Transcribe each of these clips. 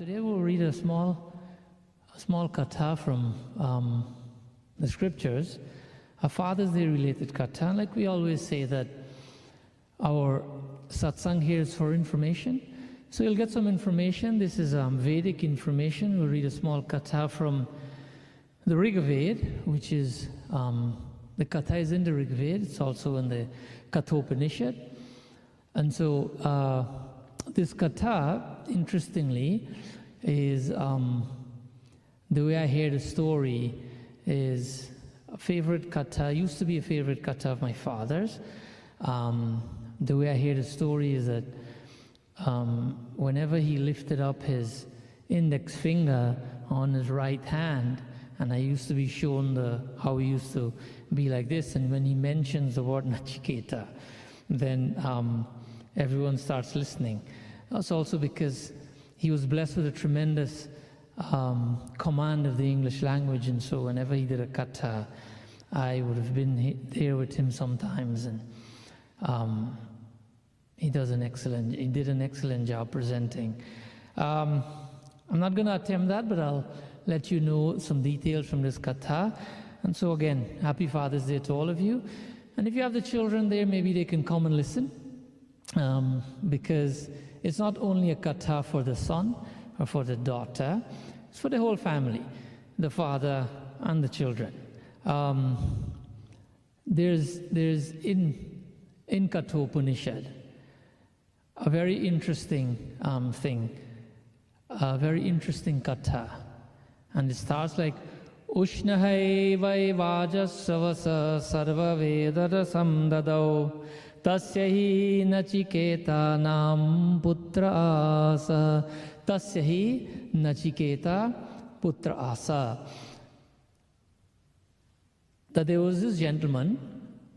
Today we'll read a small katha from the scriptures, a Father's Day related katha. Like we always say that our satsang here is for information. So you'll get some information. This is Vedic information. We'll read a small katha from the Rig Veda, which is, the katha is in the Rig Veda. It's also in the Kathopanishad. And so this katha, interestingly, is the way I hear the story is a favorite katha, used to be a favorite katha of my father's. The way I hear the story is that whenever he lifted up his index finger on his right hand, and I used to be shown how he used to be like this, and when he mentions the word Nachiketa, then everyone starts listening. That's also because he was blessed with a tremendous command of the English language, and so whenever he did a katha, I would have been there with him sometimes, and he did an excellent job presenting. I'm not going to attempt that, but I'll let you know some details from this katha. And so again, happy Father's Day to all of you. And if you have the children there, maybe they can come and listen, because it's not only a katha for the son or for the daughter, it's for the whole family, the father and the children. There's in Kathopanishad a very interesting thing, a very interesting katha, and it starts like Ushnahai vai vajasavasa sarva vedara samdadau tasya hi nachiketa nam putra asa tasya hi nachiketa putra asa. That there was this gentleman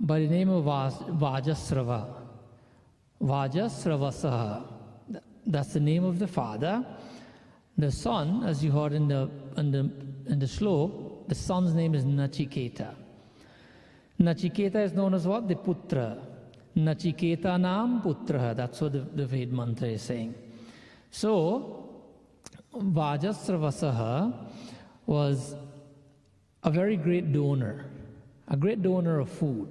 by the name of Vajasrava. Vajasravasa. That's the name of the father. The son, as you heard in the slok, the son's name is Nachiketa. Nachiketa is known as what? The Putra. Nachiketa nam Putra. That's what the Ved mantra is saying. So, Vajasravasaha was a very great donor of food.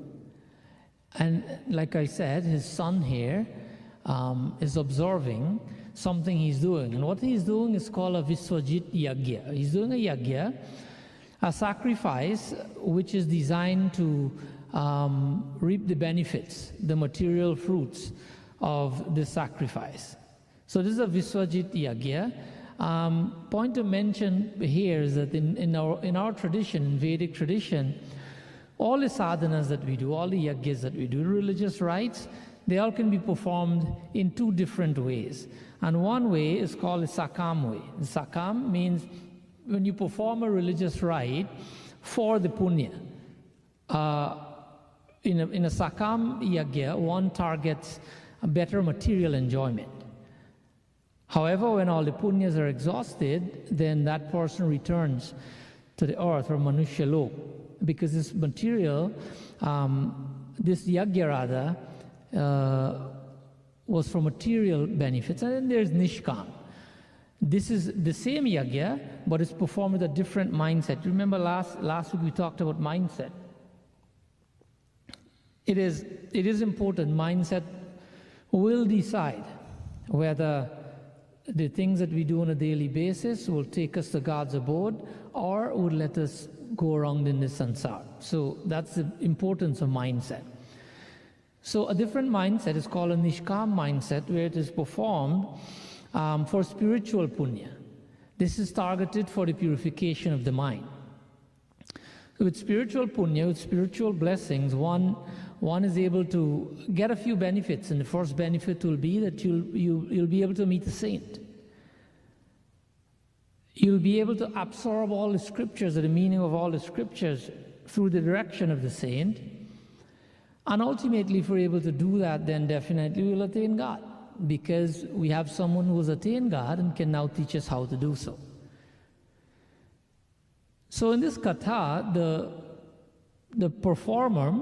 And like I said, his son here is observing something he's doing. And what he's doing is called a Viswajit Yagya. He's doing a Yagya, a sacrifice which is designed to reap the benefits, the material fruits of the sacrifice. So this is a Viswajit Yagya. Point to mention here is that in our tradition, in Vedic tradition, all the sadhanas that we do, all the yagyas that we do, religious rites, they all can be performed in two different ways. And one way is called the sakam way. The sakam means when you perform a religious rite for the punya. In a sakam yagya, one targets a better material enjoyment. However, when all the punyas are exhausted, then that person returns to the earth or Manushya Lok, because this material, this yagya rather, was for material benefits. And then there's Nishkam. This is the same yagya, but it's performed with a different mindset. Remember last week we talked about mindset. It is important. Mindset will decide whether the things that we do on a daily basis will take us to God's abode or would let us go around in this sansar. So that's the importance of mindset. So a different mindset is called a Nishkam mindset, where it is performed for spiritual punya. This is targeted for the purification of the mind. So with spiritual punya, with spiritual blessings, one is able to get a few benefits, and the first benefit will be that you'll be able to meet a saint. You'll be able to absorb all the scriptures, or the meaning of all the scriptures, through the direction of the saint. And ultimately, if we're able to do that, then definitely we'll attain God, because we have someone who has attained God and can now teach us how to do so. So in this katha, the performer,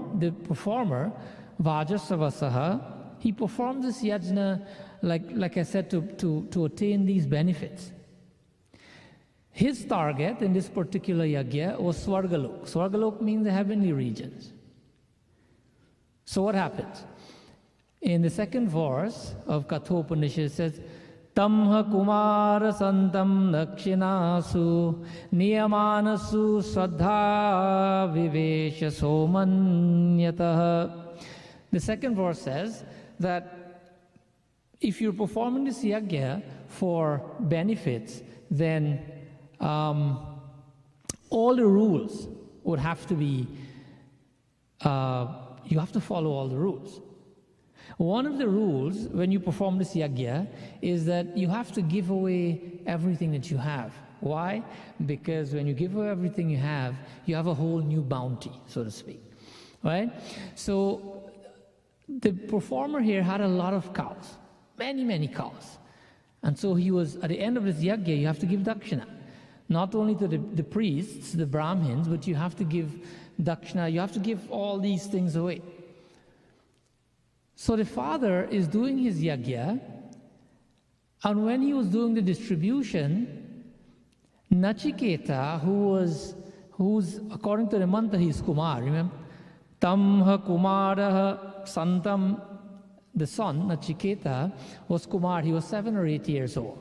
Vajasravasaha, he performs this yajna, like I said, to attain these benefits. His target in this particular yajna was Swargalok. Swargalok means the heavenly regions. So what happens? In the second verse of Kathopanishad, it says, Tamha Kumara Santam Dakshinasu Niyamanasu Sraddha Vivesha Somanyataha. The second verse says that if you're performing this yajna for benefits, then all the rules would have to be, you have to follow all the rules. One of the rules when you perform this yajna is that you have to give away everything that you have. Why? Because when you give away everything you have a whole new bounty, so to speak. Right? So the performer here had a lot of cows, many, many cows. And so he was, at the end of this yajna, you have to give dakshina. Not only to the priests, the Brahmins, but you have to give dakshina, you have to give all these things away. So the father is doing his yajna, and when he was doing the distribution, Nachiketa, who's according to the mantra, he's Kumar, remember? Tamha Kumaraha Santam, the son, Nachiketa, was Kumar. He was 7 or 8 years old.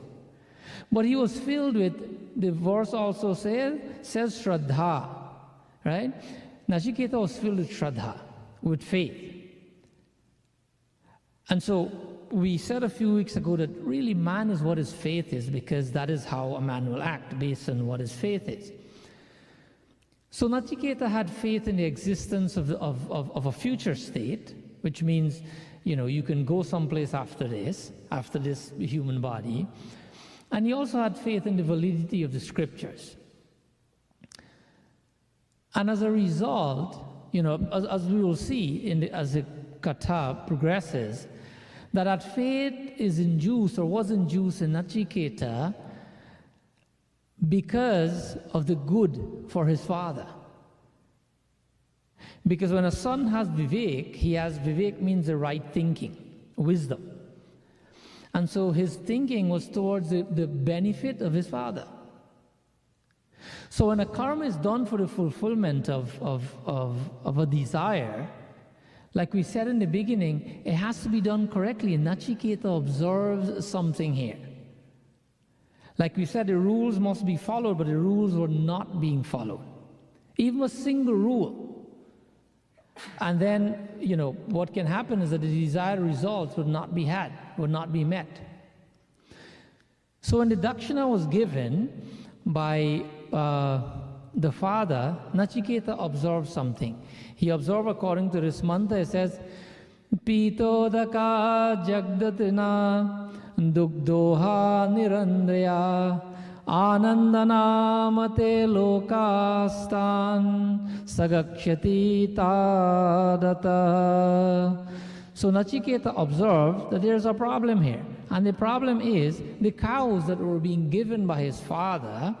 But he was filled with, the verse also says Shraddha, right? Nachiketa was filled with Shraddha, with faith. And so we said a few weeks ago that really man is what his faith is, because that is how a man will act, based on what his faith is. So Nachiketa had faith in the existence of a future state, which means, you know, you can go someplace after this human body. And he also had faith in the validity of the scriptures. And as a result, you know, as we will see as the katha progresses, that faith is induced or was induced in Nachiketa because of the good for his father. Because when a son has vivek means the right thinking, wisdom. And so his thinking was towards the benefit of his father. So when a karma is done for the fulfillment of a desire, like we said in the beginning, it has to be done correctly. And Nachiketa observes something here. Like we said, the rules must be followed, but the rules were not being followed. Even a single rule. And then, you know, what can happen is that the desired results would not be met. So when the dakshina was given by the father, Nachiketa observed something. He observed according to this mantra, it says, Pitodaka jagdatina dugdoha nirandaya anandanamate lokastan sagakshati tadata. So Nachiketa observed that there's a problem here. And the problem is the cows that were being given by his father.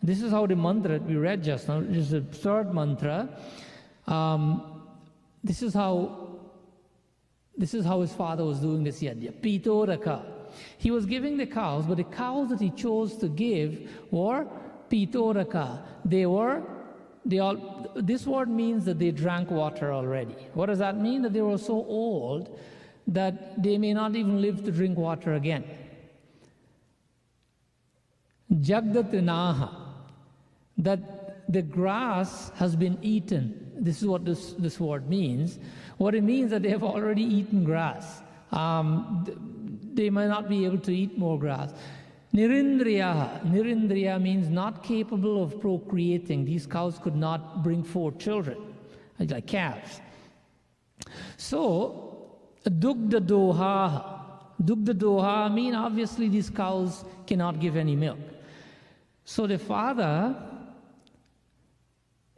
This is how the mantra that we read just now, this is the third mantra. This is how his father was doing this yajna. Pitodaka. He was giving the cows, but the cows that he chose to give were pitodaka. This word means that they drank water already. What does that mean? That they were so old that they may not even live to drink water again. Jagdatinaha. That the grass has been eaten. This is what this word means. What it means that they have already eaten grass. They might not be able to eat more grass. Nirindriyaha. Nirindriya means not capable of procreating. These cows could not bring forth children, like calves. So, dugda doha. Dugda doha mean obviously these cows cannot give any milk. So the father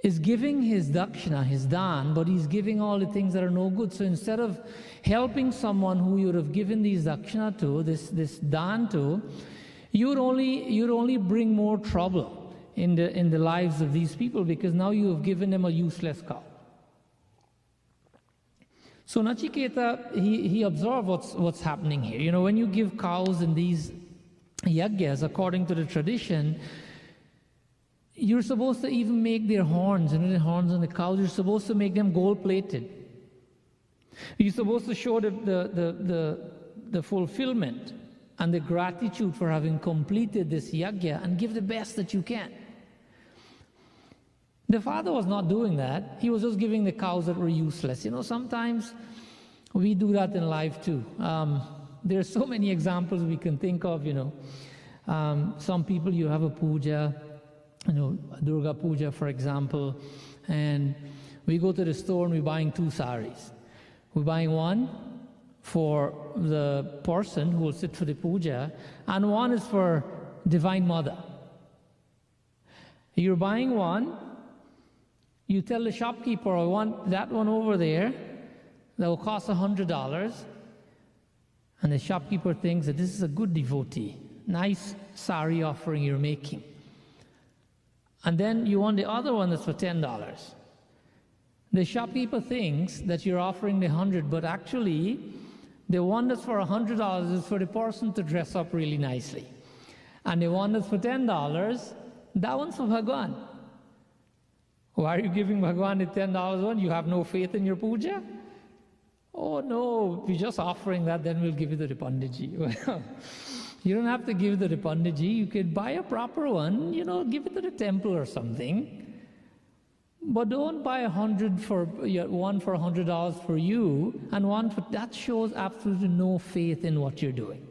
is giving his dakshina, his dan, but he's giving all the things that are no good. So instead of helping someone who you would have given these dakshina to, this dan to, you'd only bring more trouble in the lives of these people, because now you have given them a useless cow. So Nachiketa, he observed what's happening here. You know, when you give cows in these yajnas, according to the tradition, You're supposed to even make their horns, the horns on the cows, you're supposed to make them gold-plated. You're supposed to show the fulfillment and the gratitude for having completed this yajna and give the best that you can. The father was not doing that. He was just giving the cows that were useless. Sometimes we do that in life too. There are so many examples we can think of, Some people, you have a puja, Durga Puja, for example, and we go to the store and we're buying 2 saris. We're buying one for the person who will sit for the puja, and one is for Divine Mother. You're buying one, you tell the shopkeeper, I want that one over there, that will cost $100, and the shopkeeper thinks that this is a good devotee, nice sari offering you're making. And then you want the other one that's for $10. The shopkeeper thinks that you're offering the 100, but actually, the one that's for $100 is for the person to dress up really nicely. And the one that's for $10, that one's for Bhagwan. Why are you giving Bhagwan the $10 one? You have no faith in your puja? Oh no, we're just offering that, then we'll give it to the Panditji. Well, you don't have to give it to the Panditji. You could buy a proper one, give it to the temple or something. But don't buy one for $100 for you, and one for that shows absolutely no faith in what you're doing.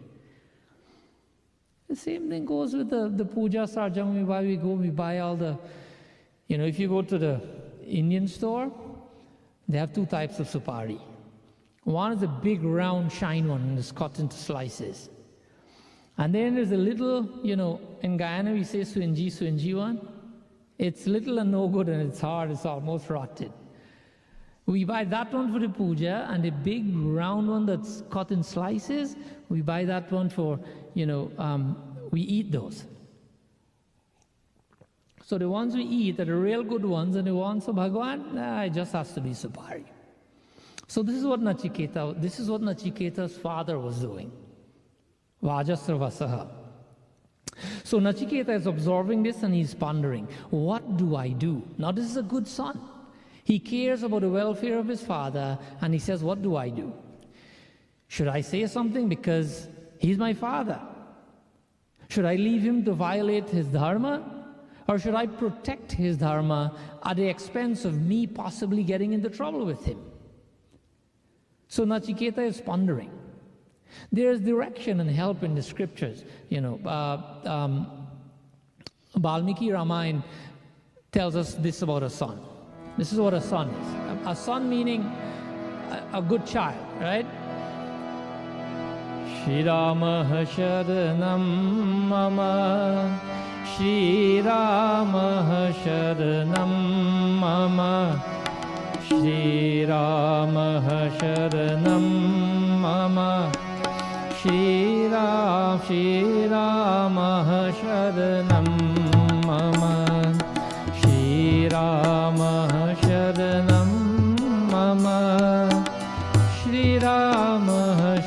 The same thing goes with the puja sarjam. We buy all the, if you go to the Indian store, they have 2 types of supari. One is a big round shine one, and it's cut into slices. And then there's a little, in Guyana we say swingy one. It's little and no good, and it's hard, it's almost rotted. We buy that one for the puja, and the big round one that's cut in slices, we buy that one for, we eat those. So the ones we eat are the real good ones, and the ones for Bhagwan, it just has to be supari. So this is what Nachiketa's father was doing. Vajasravasaha. So Nachiketa is observing this and he's pondering, what do I do? Now this is a good son. He cares about the welfare of his father, and he says, what do I do? Should I say something because he's my father? Should I leave him to violate his dharma? Or should I protect his dharma at the expense of me possibly getting into trouble with him? So Nachiketa is pondering. There is direction and help in the scriptures. Valmiki Ramayan tells us this about a son. This is what a son is. A son meaning a good child, right? Shri Rama Sharanam Mama, Shri Rama Sharanam Mama, Shri Rama Sharanam Mama, Shri Rama Sharanam Mama, Shri Rama Sharanam Mama, Shri Rama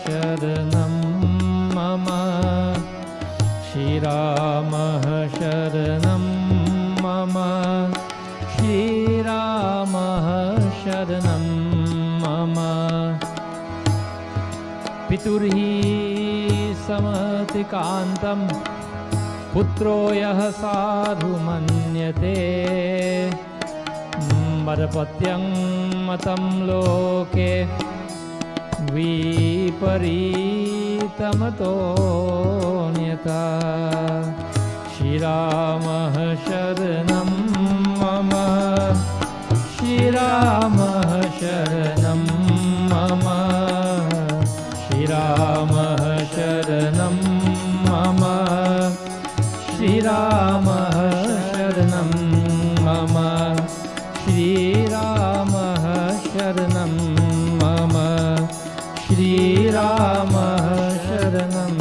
Sharanam Mama, Shri Rama Sharanam Mama, Shri Rama Sharanam Mama. Piturhi samati kantam putro yah sadhu manyate madapatyam matam loke viparitamato nyata. Shri Rama Sharanam Mama, Shri Rama Sharanam Mama, Shri Rama Sharanam Mama, Shri Rama Sharanam Mama, Shri Rama Sharanam Mama, Shri Rama Sharanam.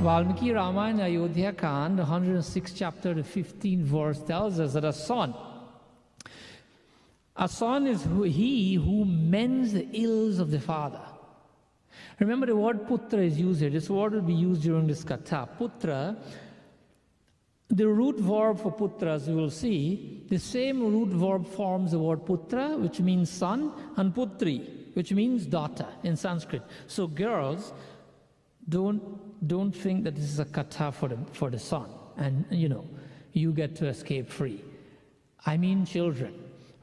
Valmiki Ramayan, Ayodhya Kaand, 106th chapter, the 15th verse tells us that a son is he who mends the ills of the father. Remember, the word putra is used here. This word will be used during this katha. Putra the root verb for putra, as you will see, the same root verb forms the word putra, which means son, and putri, which means daughter in Sanskrit. So girls, don't think that this is a kata for the son, and you get to escape free. I mean children,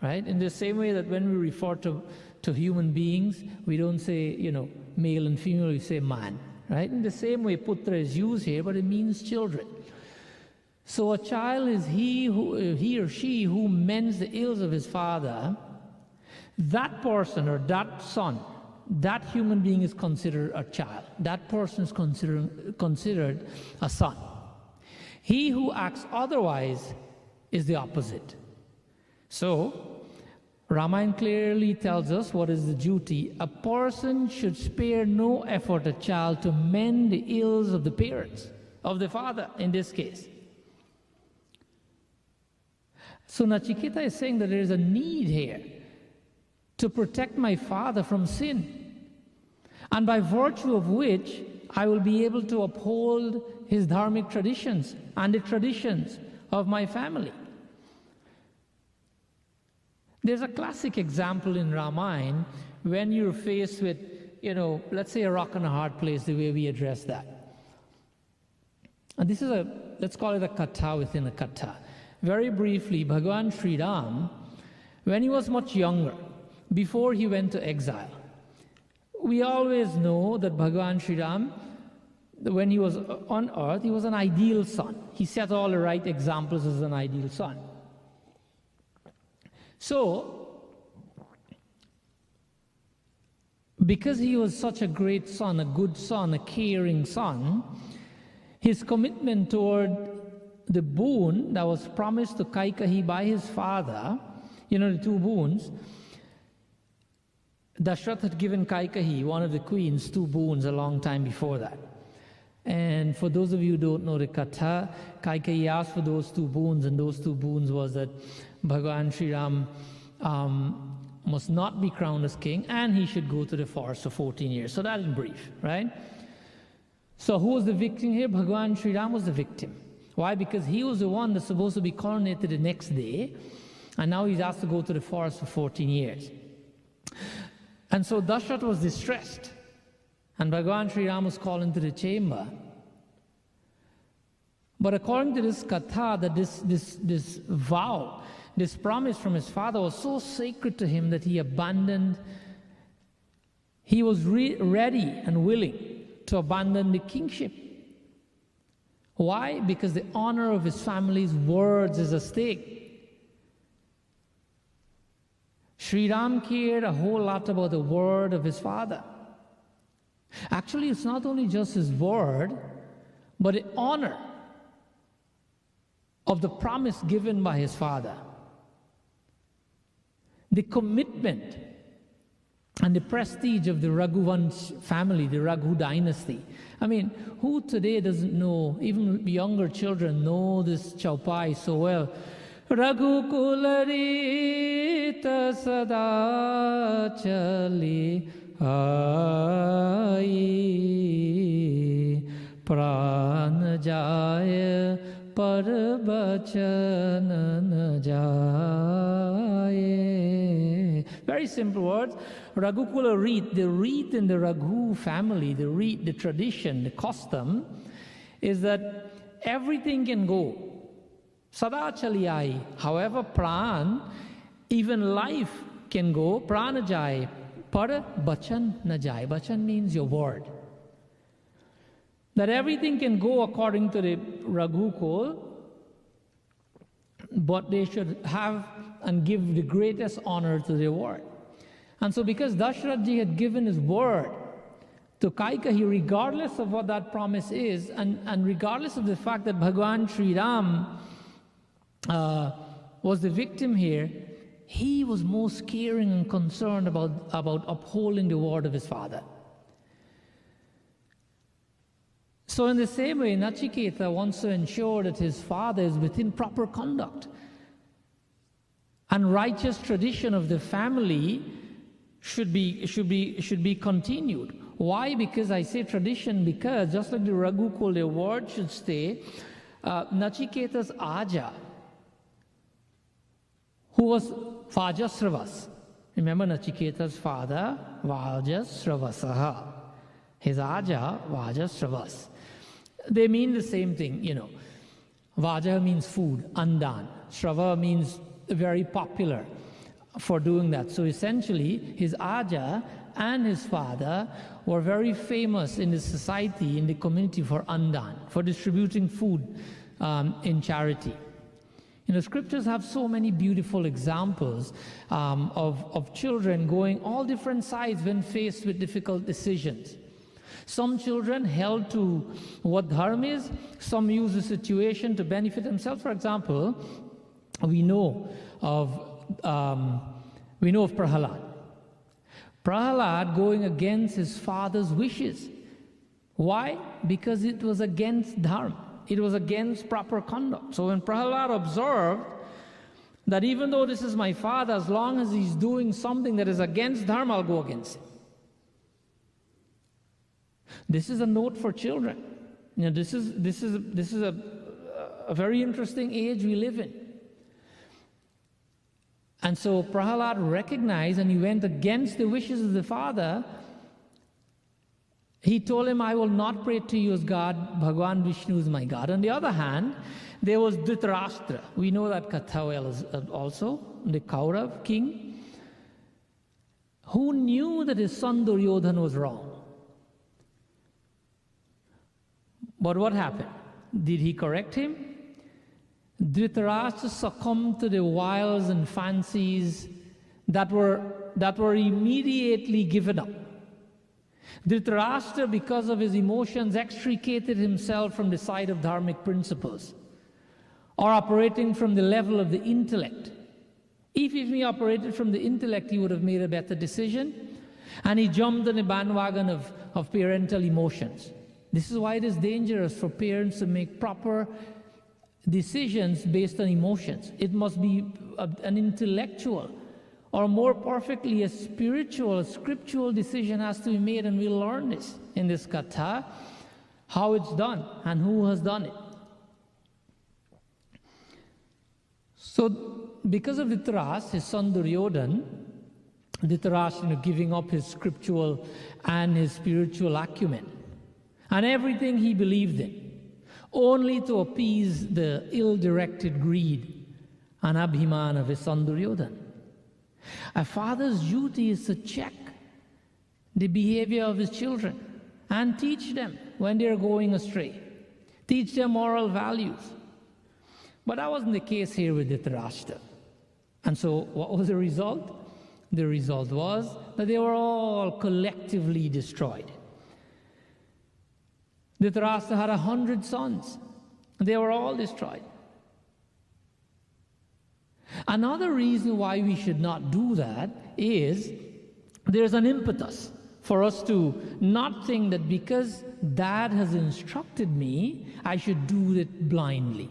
right? In the same way that when we refer to human beings, we don't say, male and female, we say man, right? In the same way, putra is used here, but it means children. So a child is he or she who mends the ills of his father. That person or that son, that human being is considered a child. That person is considered a son. He who acts otherwise is the opposite. So, Ramayan clearly tells us what is the duty. A person should spare no effort, a child, to mend the ills of the parents, of the father in this case. So Nachiketa is saying that there is a need here to protect my father from sin, and by virtue of which I will be able to uphold his dharmic traditions and the traditions of my family. There's a classic example in Ramayana when you're faced with, let's say a rock and a hard place, the way we address that. And this is let's call it a kata within a kata. Very briefly, Bhagavan Sri Ram, when he was much younger, before he went to exile, we always know that Bhagavan Sri Ram, when he was on earth, he was an ideal son. He set all the right examples as an ideal son. So, because he was such a great son, a good son, a caring son, his commitment toward the boon that was promised to Kaikeyi by his father, the two boons, Dashrath had given Kaikeyi, one of the queens, two boons a long time before that. And for those of you who don't know the Katha, Kaikeyi asked for those two boons, and those two boons was that Bhagavan Sri Ram must not be crowned as king, and he should go to the forest for 14 years. So that in brief, right? So who was the victim here? Bhagavan Sri Ram was the victim. Why? Because he was the one that's supposed to be coronated the next day, and now he's asked to go to the forest for 14 years. And so Dashrath was distressed, and Bhagavan Sri Ram was called into the chamber. But according to this katha, that this vow, this promise from his father was so sacred to him that he was ready and willing to abandon the kingship. Why? Because the honor of his family's words is at stake. Sri Ram cared a whole lot about the word of his father. Actually, it's not only just his word, but the honor of the promise given by his father. The commitment and the prestige of the Raghuvansh family, the Raghu dynasty. I mean, who today doesn't know, even younger children know this chaupai so well. Raghu kularita sada chali aayi pran jaya par bachan na jaye. Very simple words. Raghukula Reet, the Reet in the Raghu family, the Reet, the tradition, the custom, is that everything can go. Sada chaliyai, however, pran, even life can go. Pranajai, par bachan najai. Bachan means your word. That everything can go according to the Raghukul, but they should have and give the greatest honor to their word. And so because Dashrathji had given his word to Kaikeyi, regardless of what that promise is, and regardless of the fact that Bhagavan Sri Ram was the victim here, he was most caring and concerned about upholding the word of his father. So in the same way, Nachiketa wants to ensure that his father is within proper conduct and righteous tradition of the family should be continued. Why? Because I say tradition because just like the Raghukul, their word should stay, Nachiketa's Aja, who was Vajasravas. Remember Nachiketa's father, Vajasravasaha. His Aja, Vajasravas. They mean the same thing, you know. Vaja means food, andan. Shrava means very popular for doing that. So essentially, his Aja and his father were very famous in the society, in the community for andan, for distributing food in charity. You know, scriptures have so many beautiful examples of children going all different sides when faced with difficult decisions. Some children held to what dharma is, some use the situation to benefit themselves. For example, we know of Prahalad. Prahalad going against his father's wishes. Why? Because it was against dharma. It was against proper conduct. So when Prahalad observed that even though this is my father, as long as he's doing something that is against dharma, I'll go against it. This is a note for children. You know, this is a very interesting age we live in. And so Prahalad recognized, and he went against the wishes of the father. He told him, I will not pray to you as God, Bhagwan Vishnu is my God. On the other hand, there was Dhritarashtra. We know that Katha well also, the Kaurav king, who knew that his son Duryodhana was wrong. But what happened? Did he correct him? Dhritarashtra succumbed to the wiles and fancies that were immediately given up. Dhritarashtra, because of his emotions, extricated himself from the side of dharmic principles, or operating from the level of the intellect. If he operated from the intellect, he would have made a better decision, and he jumped on the bandwagon of parental emotions. This is why it is dangerous for parents to make proper decisions based on emotions. It must be an intellectual, or more perfectly, a spiritual, a scriptural decision has to be made, and we'll learn this in this katha, how it's done and who has done it. So, because of Dhritarashtra, his son Duryodhana, Dhritarashtra, giving up his scriptural and his spiritual acumen, and everything he believed in, only to appease the ill-directed greed and abhiman of his son Duryodhana. A father's duty is to check the behavior of his children and teach them when they're going astray. Teach them moral values. But that wasn't the case here with Dhritarashtra. And so what was the result? The result was that they were all collectively destroyed. Dhritarashtra had 100 sons. They were all destroyed. Another reason why we should not do that is there's an impetus for us to not think that because Dad has instructed me, I should do it blindly.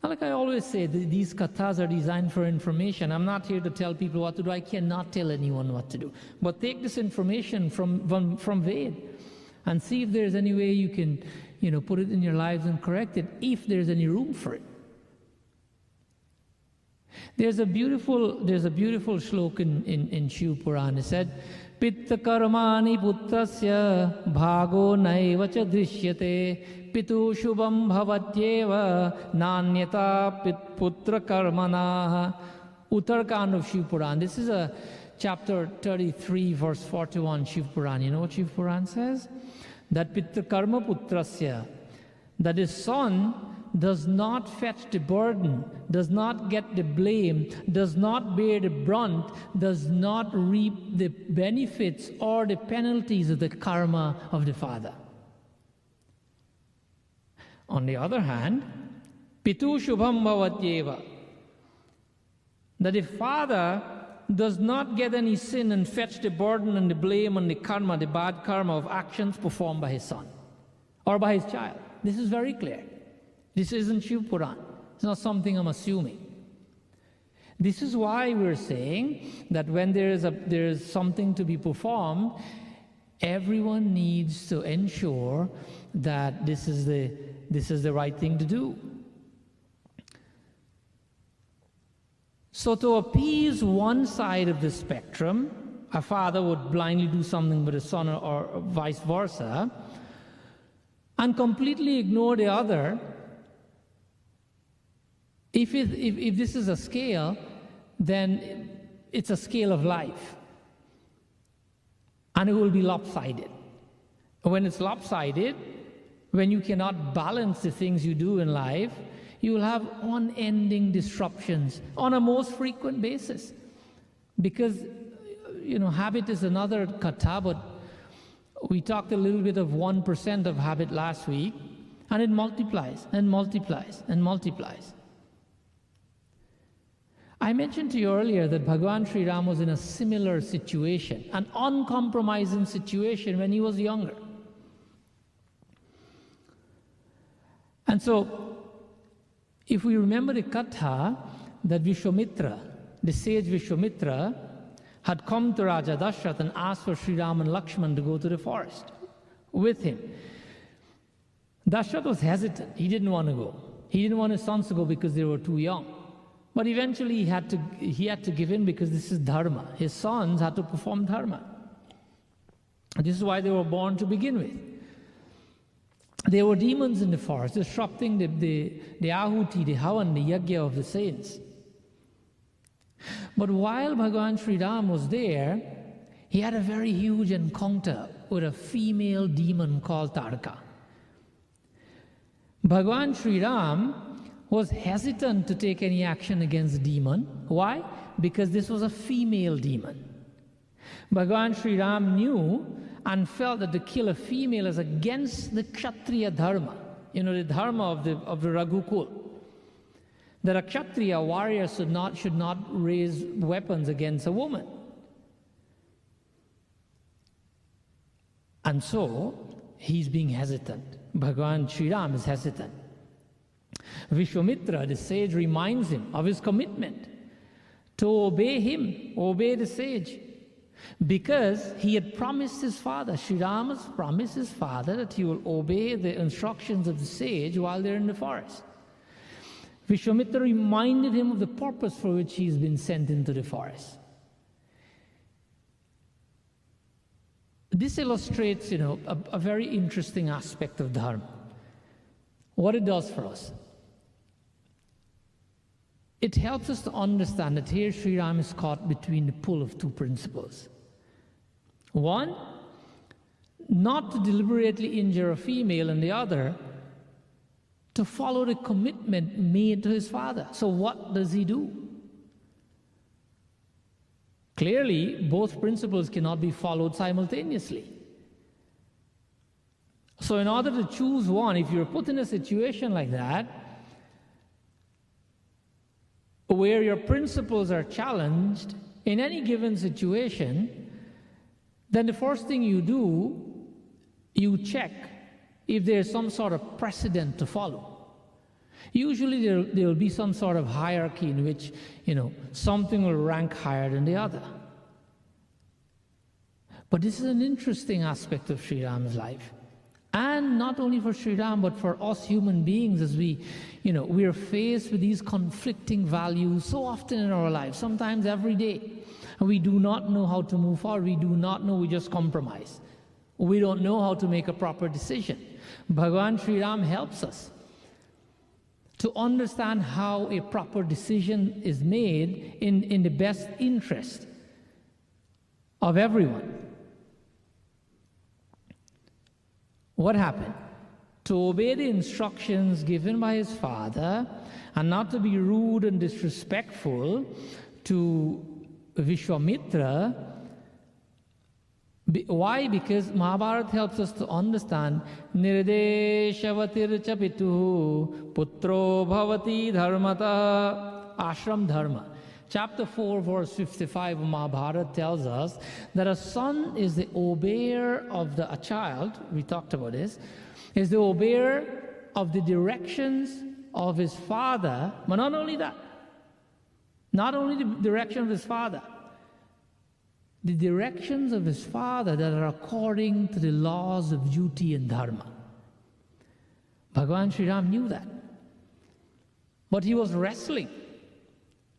Now, like I always say, these kathas are designed for information. I'm not here to tell people what to do. I cannot tell anyone what to do. But take this information from Ved and see if there's any way you can, put it in your lives and correct it, if there's any room for it. There's a beautiful shlok in Shiv Puran. It said, Pitta karmani putrasya bhago naiva cha drishyate pitu shubham bhavatyeva nanyata putra karmana. Uttarakhand of Shiv Puran. This is a chapter 33, verse 41, Shiv Puran. You know what Shiv Puran says? That pitta karma putrasya, that his son does not fetch the burden, does not get the blame, does not bear the brunt, does not reap the benefits or the penalties of the karma of the father. On the other hand, pitu shubham bhavatyeva, that the father does not get any sin and fetch the burden and the blame and the karma, the bad karma of actions performed by his son or by his child. This is very clear. This isn't Shiv Puran. It's not something I'm assuming. This is why we're saying that when there is something to be performed, everyone needs to ensure that this is the this is the right thing to do. So to appease one side of the spectrum, a father would blindly do something with a son, or vice versa, and completely ignore the other. If this is a scale, then it's a scale of life, and it will be lopsided. When it's lopsided, when you cannot balance the things you do in life, you will have unending disruptions on a most frequent basis. Because, habit is another kata, but we talked a little bit of 1% of habit last week, and it multiplies and multiplies and multiplies. I mentioned to you earlier that Bhagavan Sri Ram was in a similar situation, an uncompromising situation when he was younger. And so, if we remember the katha that Vishwamitra, the sage Vishwamitra, had come to Raja Dashrath and asked for Sri Ram and Lakshman to go to the forest with him. Dashrath was hesitant. He didn't want to go. He didn't want his sons to go because they were too young. But eventually he had to give in, because this is dharma. His sons had to perform dharma. This is why they were born to begin with. There were demons in the forest disrupting the ahuti, the havan, the yajna of the saints. But while Bhagavan Sri Ram was there, he had a very huge encounter with a female demon called Tarka. Bhagavan Sri Ram was hesitant to take any action against the demon. Why? Because this was a female demon. Bhagavan Sri Ram knew and felt that to kill a female is against the Kshatriya dharma, the dharma of the Raghukul. That a Kshatriya warrior should not raise weapons against a woman. And so, he's being hesitant. Bhagavan Sri Ram is hesitant. Vishwamitra, the sage, reminds him of his commitment to obey him, obey the sage. Because he had promised his father, Sri Ram has promised his father that he will obey the instructions of the sage while they're in the forest. Vishwamitra reminded him of the purpose for which he's been sent into the forest. This illustrates, a very interesting aspect of dharma. What it does for us. It helps us to understand that here Sri Ram is caught between the pull of two principles. One, not to deliberately injure a female, and the other, to follow the commitment made to his father. So what does he do? Clearly, both principles cannot be followed simultaneously. So in order to choose one, if you're put in a situation like that, where your principles are challenged in any given situation, then the first thing you do, you check if there's some sort of precedent to follow. Usually there will be some sort of hierarchy in which, something will rank higher than the other. But this is an interesting aspect of Sri Ram's life. And not only for Sri Ram, but for us human beings, as we are faced with these conflicting values so often in our lives, sometimes every day. And we do not know how to move forward. We do not know, we just compromise. We don't know how to make a proper decision. Bhagavan Sri Ram helps us to understand how a proper decision is made in the best interest of everyone. What happened? To obey the instructions given by his father and not to be rude and disrespectful to Vishwamitra. Why? Because Mahabharata helps us to understand Nirdeshavatir chapitu putro bhavati dharmata ashram dharma. Chapter 4, verse 55 of Mahabharata tells us that a son is the obeyer of a child, we talked about this, is the obeyer of the directions of his father, but not only that, not only the direction of his father, the directions of his father that are according to the laws of duty and dharma. Bhagavan Sri Ram knew that. But he was wrestling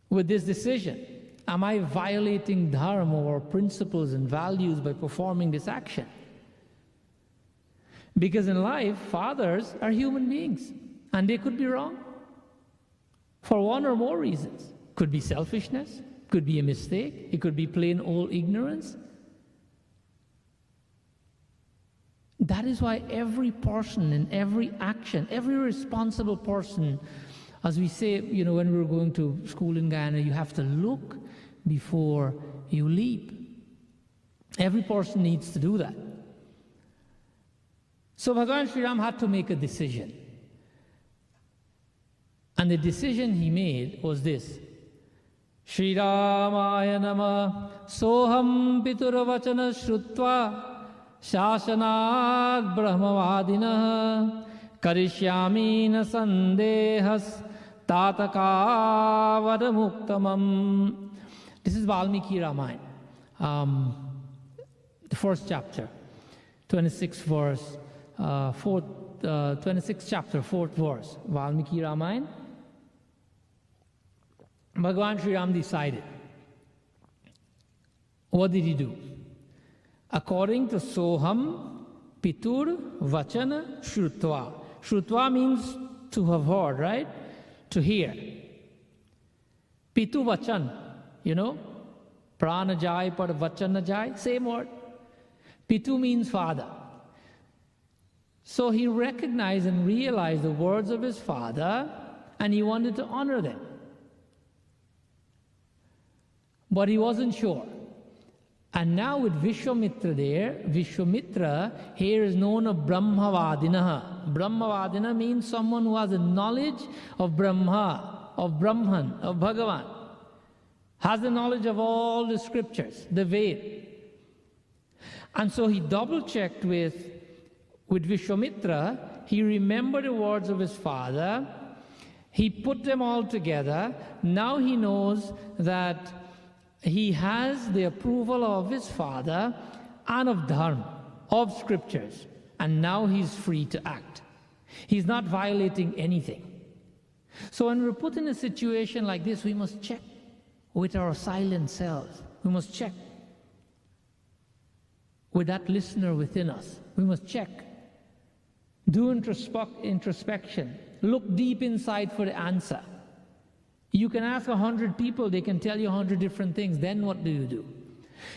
with this decision. Am I violating dharma or principles and values by performing this action? Because in life, fathers are human beings, and they could be wrong for one or more reasons. Could be selfishness, could be a mistake, it could be plain old ignorance. That is why every person in every action, every responsible person, as we say, when we were going to school in Guyana, you have to look before you leap. Every person needs to do that. So Bhagavan Sri Ram had to make a decision. And the decision he made was this. Shri Ramaya Nama Soham Pituravachana Shrutva Shasanad Brahmavadinah Karishyami na Sandehas Tatakavadamuktamam. This is Valmiki Ramayan, the first chapter, 26th verse, 26th chapter, 4th verse, Valmiki Ramayan. Bhagavan Sri Ram decided. What did he do? According to Soham, Pitur, Vachana, Shrutva. Shrutva means to have heard, right? To hear. Pitu Vachan, Prana Jai, Par Vachana Jai, same word. Pitu means father. So he recognized and realized the words of his father, and he wanted to honor them. But he wasn't sure. And now with Vishwamitra there, Vishwamitra here is known as Brahmavadinaha. Brahmavadina means someone who has a knowledge of Brahma, of Brahman, of Bhagavan. Has the knowledge of all the scriptures, the Ved. And so he double-checked with Vishwamitra. He remembered the words of his father. He put them all together. Now he knows that he has the approval of his father and of dharma, of scriptures, and now he's free to act. He's not violating anything. So when we're put in a situation like this, we must check with our silent selves. We must check with that listener within us. We must check. Do introspection. Look deep inside for the answer. You can ask 100 people, they can tell you 100 different things. Then what do?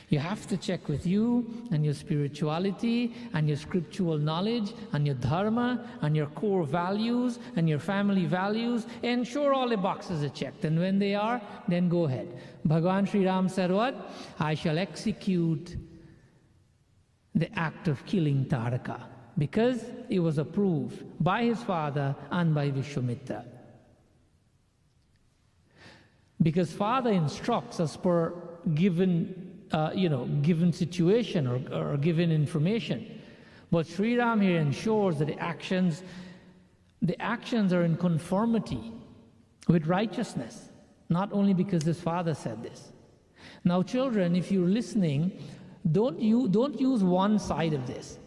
You have to check with you and your spirituality and your scriptural knowledge and your dharma and your core values and your family values. Ensure all the boxes are checked. And when they are, then go ahead. Bhagavan Sri Ram said what? I shall execute the act of killing Taraka, because it was approved by his father and by Vishwamitra. Because father instructs as per given situation or given information. But Sri Ram here ensures that the actions are in conformity with righteousness, not only because his father said this. Now children, if you're listening, don't use one side of this.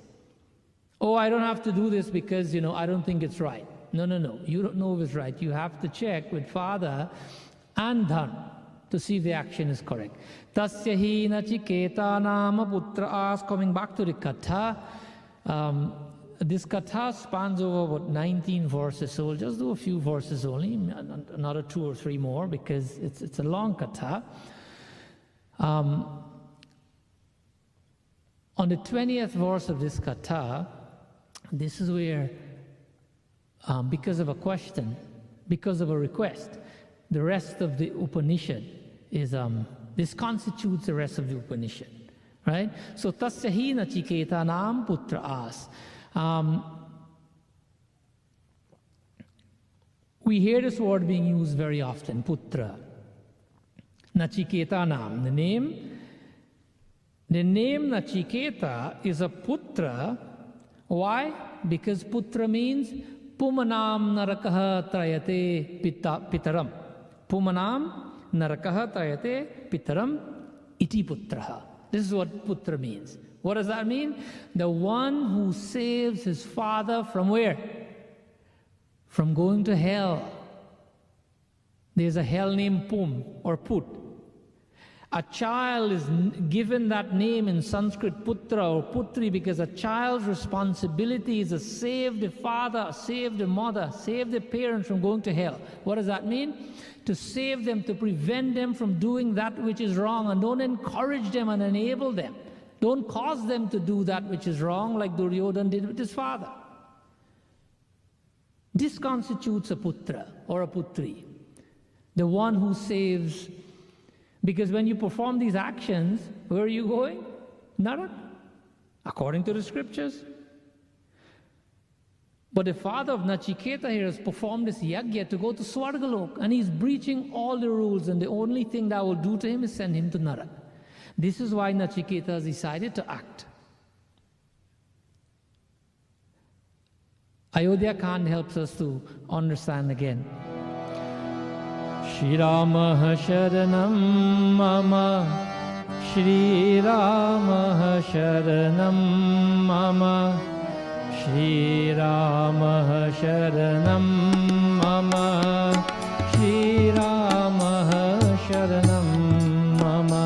Oh, I don't have to do this because, I don't think it's right. No. You don't know if it's right. You have to check with father and dharma to see if the action is correct. Tasya hi nachiketa nama putra as. Coming back to the katha, this katha spans over about 19 verses, so we'll just do a few verses only, another 2 or 3 more, because it's a long katha. On the 20th verse of this katha, this is where, because of a question, because of a request, the rest of the Upanishad is, this constitutes the rest of the Upanishad, right? So, tasya hi nachiketa nam putra as. We hear this word being used very often, putra. Nachiketa nam, the name. The name Nachiketa is a putra. Why? Because putra means Pumanam narakaha trayate pitaram. Pumanam narakaha trayate pitaram iti putraha. This is what putra means. What does that mean? The one who saves his father from where? from going to hell. There's a hell named Pum or Put. A child is given that name in Sanskrit, Putra or Putri, because a child's responsibility is to save the father, save the mother, save the parents from going to hell. What does that mean? To save them, to prevent them from doing that which is wrong, and don't encourage them and enable them. Don't cause them to do that which is wrong, like Duryodhana did with his father. This constitutes a Putra or a Putri, the one who saves. Because when you perform these actions, where are you going? Narak, according to the scriptures. But the father of Nachiketa here has performed this yagya to go to Swargalok, and he's breaching all the rules, and the only thing that will do to him is send him to Narak. This is why Nachiketa has decided to act. Ayodhya Kaand helps us to understand again. Shri Rama Sharanam Mama, Shri Rama Sharanam Mama, Shri Rama Sharanam Mama, Shri Rama Sharanam Mama.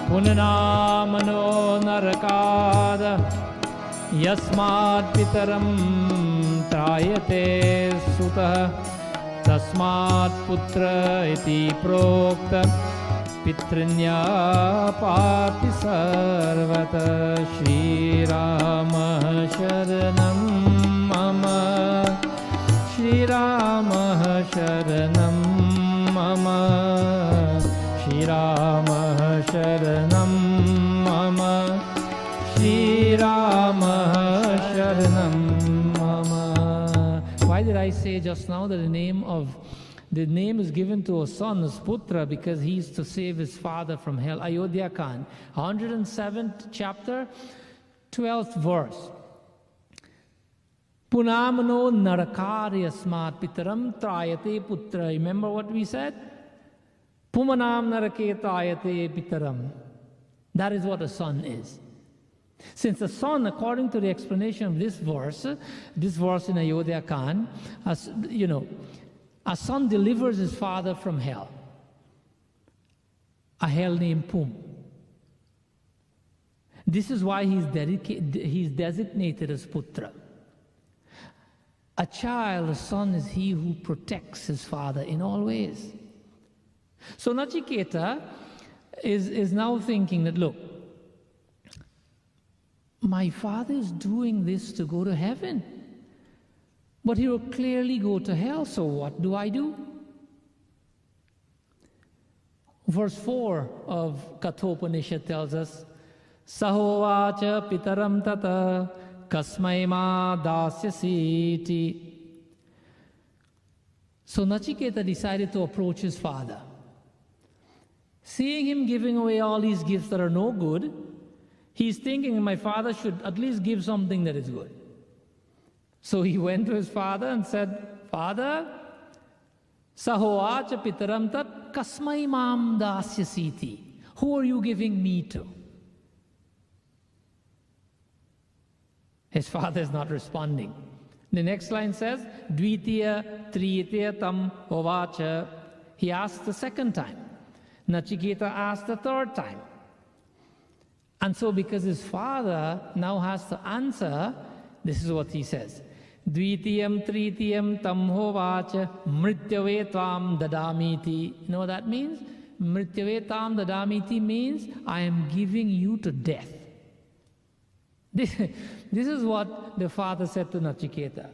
Punanamano Narakada Yasmat Pitaram Trayate Sutah Tasmat Putra Iti Prokta Pitrinya Pati Sarvata. Shri Rama Sharanam Mama, Shri Rama Sharanam Mama, Shri Rama Sharanam Mama, Shri Rama Sharanam Mama. Why did I say just now that the name is given to a son as Putra? Because he is to save his father from hell. Ayodhya Kaand, 107th chapter, 12th verse. Punamano narakari asmat pitaram trayate putra. Remember what we said? Pumanam narake trayate pitaram. That is what a son is. Since the son, according to the explanation of this verse in Ayodhya Kaand, a son delivers his father from hell, a hell named Pum. This is why he's designated as Putra. A child, a son, is he who protects his father in all ways. So Nachiketa is now thinking that, look, my father is doing this to go to heaven, but he will clearly go to hell, so what do I do? Verse 4 of Kathopanishad tells us, Sahovacha pitaram tata kasmai ma dasyasiti. So Nachiketa decided to approach his father. Seeing him giving away all these gifts that are no good, he's thinking my father should at least give something that is good. So he went to his father and said, Father, Sahoacha pitaram tat kasmai mam dasyasiti. Who are you giving me to? His father is not responding. The next line says, Dvitiya tritiya tam hovacha. He asked the second time. Nachiketa asked the third time. And so because his father now has to answer, this is what he says. Dvitiyam tritiyam tam hovacha mrityave tvam dadamiti. You know what that means? Mrityave tvam dadamiti means I am giving you to death. This is what the father said to Nachiketa.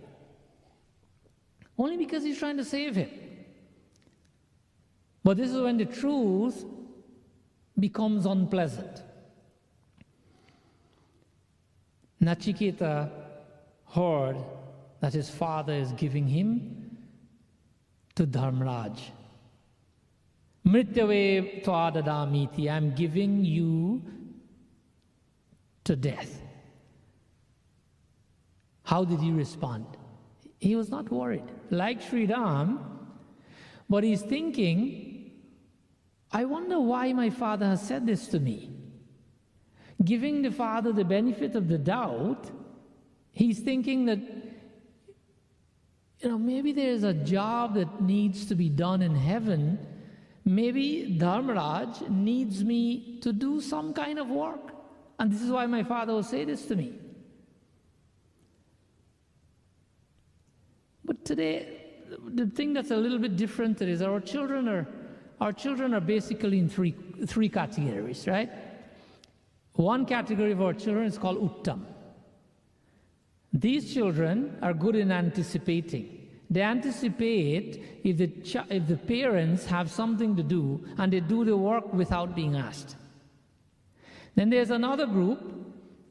Only because he's trying to save him. But this is when the truth becomes unpleasant. Nachiketa heard that his father is giving him to Dharmaraj. Mrityave tvadadamiti, I'm giving you to death. How did he respond? He was not worried. Like Sri Ram, but he's thinking, I wonder why my father has said this to me. Giving the father the benefit of the doubt He's thinking that, maybe there's a job that needs to be done in heaven. Maybe Dharmaraj needs me to do some kind of work. And this is why my father will say this to me. But today, the thing that's a little bit different is our children are basically in three categories, right? One category of our children is called Uttam. These children are good in anticipating. They anticipate if the parents have something to do, and they do the work without being asked. Then there's another group,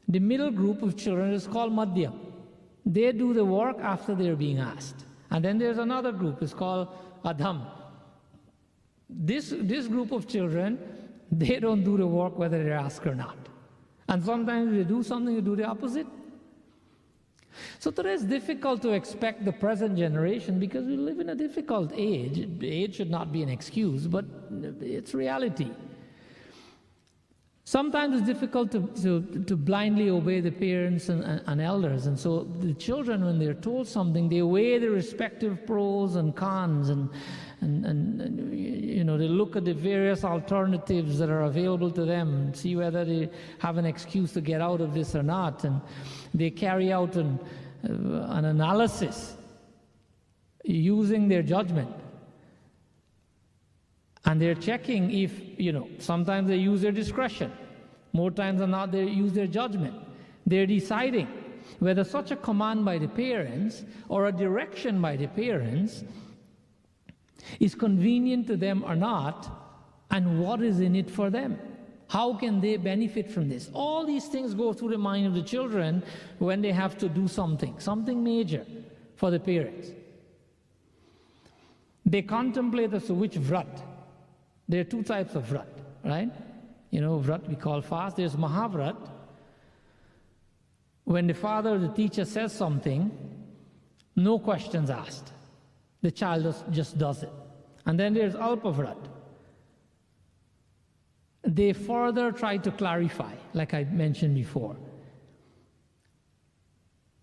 the middle group of children is called Madhyam. They do the work after they're being asked. And then there's another group, it's called Adham. This group of children, they don't do the work whether they're asked or not. And sometimes they do something, they do the opposite. So today it's difficult to expect the present generation because we live in a difficult age. Age should not be an excuse, but it's reality. Sometimes it's difficult to blindly obey the parents and elders. And so the children, when they're told something, they weigh the respective pros and cons and they look at the various alternatives that are available to them, see whether they have an excuse to get out of this or not. And they carry out an analysis using their judgment. And they're checking if, sometimes they use their discretion. More times than not, they use their judgment. They're deciding whether such a command by the parents or a direction by the parents is convenient to them or not, and what is in it for them. How can they benefit from this? All these things go through the mind of the children when they have to do something major for the parents. They contemplate as to which vrat. There are two types of vrat, right? Vrat we call fast. There's Mahabharat. When the father or the teacher says something, no questions asked. The child just does it. And then there's Alpavrat. They further try to clarify, like I mentioned before.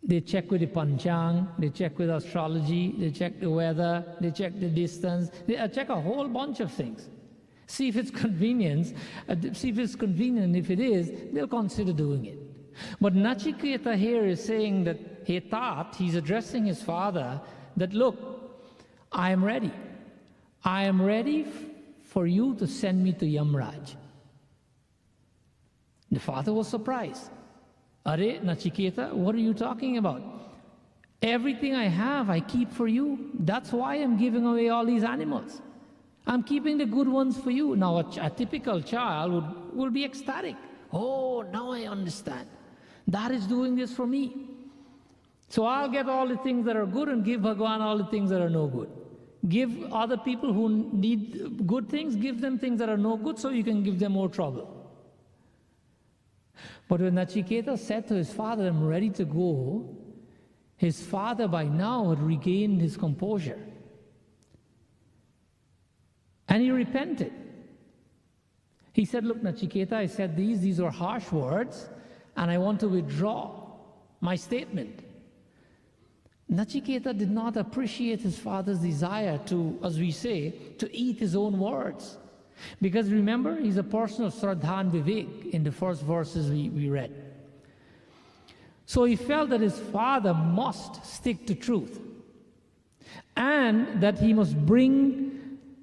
They check with the panchang, they check with astrology, they check the weather, they check the distance, they check a whole bunch of things. See if it's convenient. If it is, they'll consider doing it. But Nachiketa here is saying that he's addressing his father, that look, I am ready. I am ready for you to send me to Yamraj. The father was surprised. Are, Nachiketa, what are you talking about? Everything I have, I keep for you. That's why I'm giving away all these animals. I'm keeping the good ones for you. Now, a typical child will be ecstatic. Oh, now I understand. Dad is doing this for me. So I'll get all the things that are good and give Bhagwan all the things that are no good. Give other people who need good things, give them things that are no good so you can give them more trouble. But when Nachiketa said to his father, I'm ready to go, his father by now had regained his composure. And he repented. He said, look, Nachiketa, I said these are harsh words, and I want to withdraw my statement. Nachiketa did not appreciate his father's desire to, as we say, to eat his own words. Because remember, he's a person of Shraddha and Vivek in the first verses we read. So he felt that his father must stick to truth. And that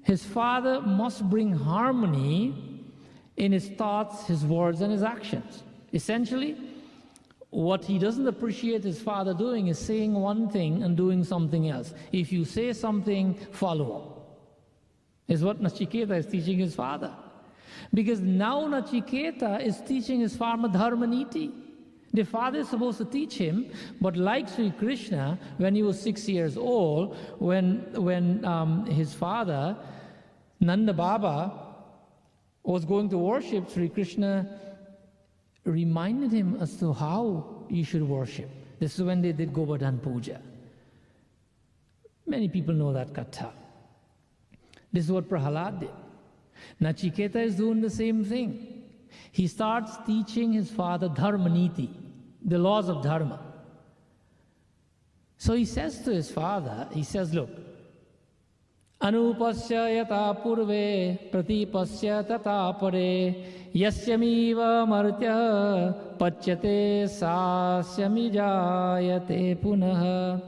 his father must bring harmony in his thoughts, his words, and his actions. Essentially, what he doesn't appreciate his father doing is saying one thing and doing something else. If you say something, follow up. Is what Nachiketa is teaching his father. Because now Nachiketa is teaching his father Dharma Niti. The father is supposed to teach him, but like Sri Krishna, when he was 6 years old, when his father, Nanda Baba, was going to worship, Sri Krishna reminded him as to how you should worship. This is when they did Govardhan Puja. Many people know that katha. This is what Prahalad did. Nachiketa is doing the same thing. He starts teaching his father Dharma Niti, the laws of Dharma. So he says to his father, he says, look, Anupasya yata purve pratipasya tata pare yasyamiva martya pachyate sasyami jayate punaha.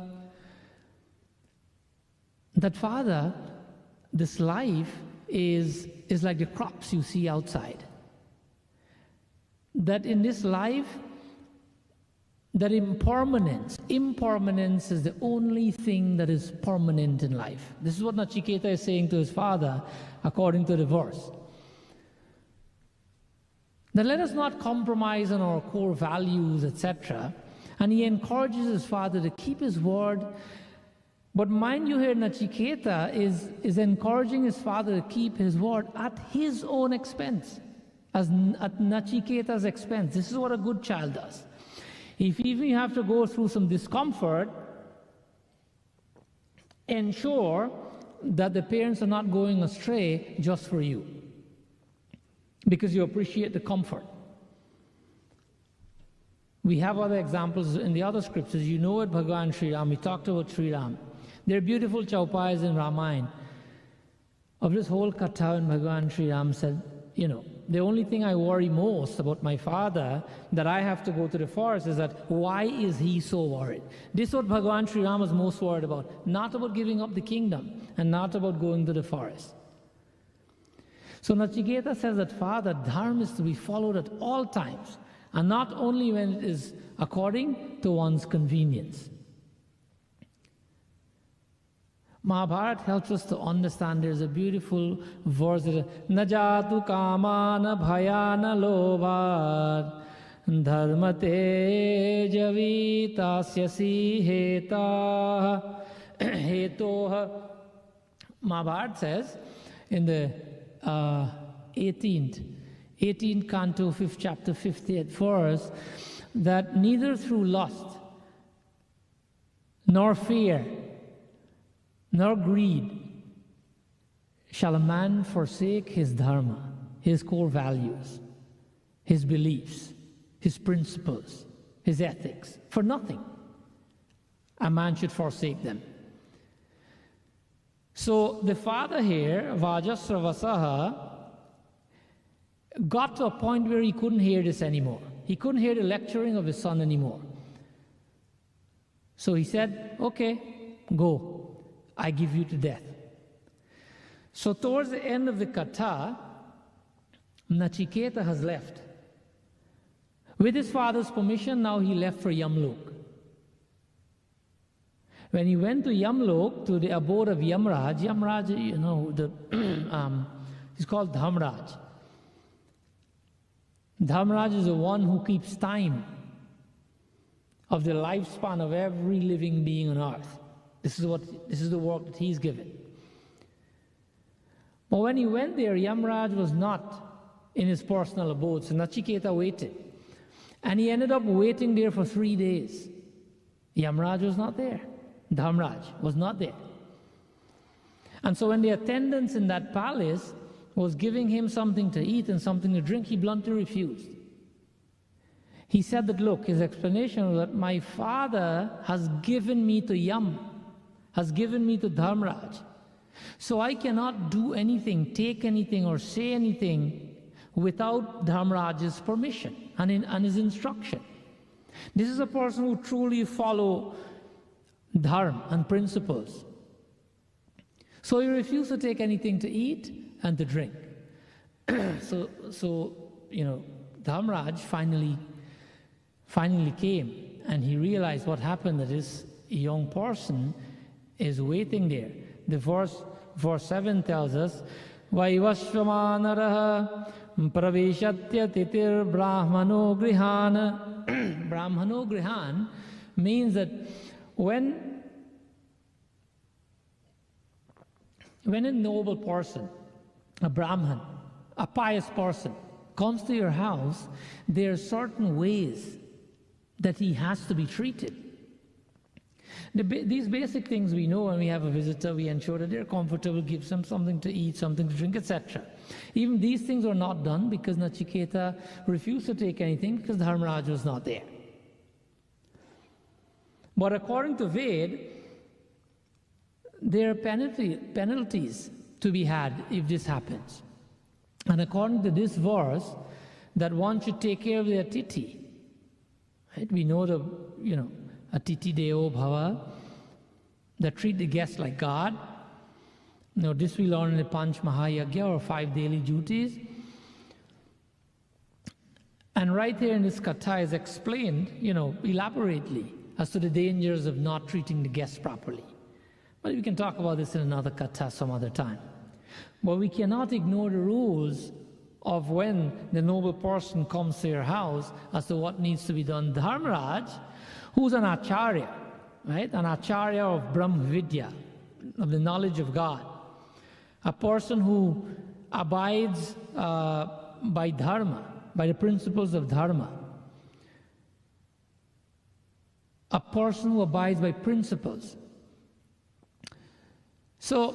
That father, this life is like the crops you see outside. That in this life, that impermanence is the only thing that is permanent in life. This is what Nachiketa is saying to his father according to the verse. That let us not compromise on our core values, etc. And he encourages his father to keep his word. But mind you here, Nachiketa is encouraging his father to keep his word at his own expense, at Nachiketa's expense. This is what a good child does. If even you have to go through some discomfort, ensure that the parents are not going astray just for you, because you appreciate the comfort. We have other examples in the other scriptures. You know it, Bhagavan Sri Ram. We talked about Sri Ram. There are beautiful chaupais in Ramayana of this whole katha, and Bhagavan Sri Ram said, you know, the only thing I worry most about my father, that I have to go to the forest, is that why is he so worried? This is what Bhagavan Sri Ram was most worried about. Not about giving up the kingdom and not about going to the forest. So Nachiketa says that father, dharma is to be followed at all times, and not only when it is according to one's convenience. Mahabharat helps us to understand. There's a beautiful verse that Najatu kamana bhayana lobhat dharmate javitasyasi heta hetoha. Mahabharat says in the 18th canto, 5th chapter, 50th verse, that neither through lust nor fear nor greed shall a man forsake his dharma, his core values, his beliefs, his principles, his ethics. For nothing a man should forsake them. So the father here, Vajasravasaha, got to a point where he couldn't hear this anymore. He couldn't hear the lecturing of his son anymore. So he said, okay, go. I give you to death. So towards the end of the katha, Nachiketa has left. With his father's permission, now he left for Yamlok. When he went to Yamlok, to the abode of Yamraj, you know, he's called Dhamraj. Dhamraj is the one who keeps time of the lifespan of every living being on earth. This is the work that he's given. But when he went there, Yamraj was not in his personal abode, so Nachiketa waited. And he ended up waiting there for 3 days. Yamraj was not there. Dhamraj was not there. And so when the attendants in that palace was giving him something to eat and something to drink, he bluntly refused. He said that, look, his explanation was that my father has given me to Yam, has given me to Dharmraj. So I cannot do anything, take anything, or say anything without Dharmraj's permission and his instruction. This is a person who truly follows dharma and principles. So he refused to take anything to eat and to drink. So you know, Dharmraj finally came, and he realized what happened, that this young person is waiting there. The verse 7 tells us, Vaivashvamanaraha praveshatya titir brahmano grihana. Brahmano grihan means that when a noble person, a Brahman, a pious person, comes to your house, there are certain ways that he has to be treated. These basic things we know. When we have a visitor, we ensure that they're comfortable, give them something to eat, something to drink, etc. Even these things were not done because Nachiketa refused to take anything because Dharmaraj was not there. But according to Ved, there are penalties to be had if this happens. And according to this verse, that one should take care of their titi. Right? We know Atiti Deo Bhava, that treat the guests like God. This we learn in the Panch Mahayagya, or 5 daily duties. And right here in this katha is explained, elaborately as to the dangers of not treating the guests properly. But we can talk about this in another katha some other time. But we cannot ignore the rules of when the noble person comes to your house as to what needs to be done. Dharmaraj, who's an acharya, right? An acharya of Brahma Vidya, of the knowledge of God. A person who abides by dharma, by the principles of dharma. A person who abides by principles. So,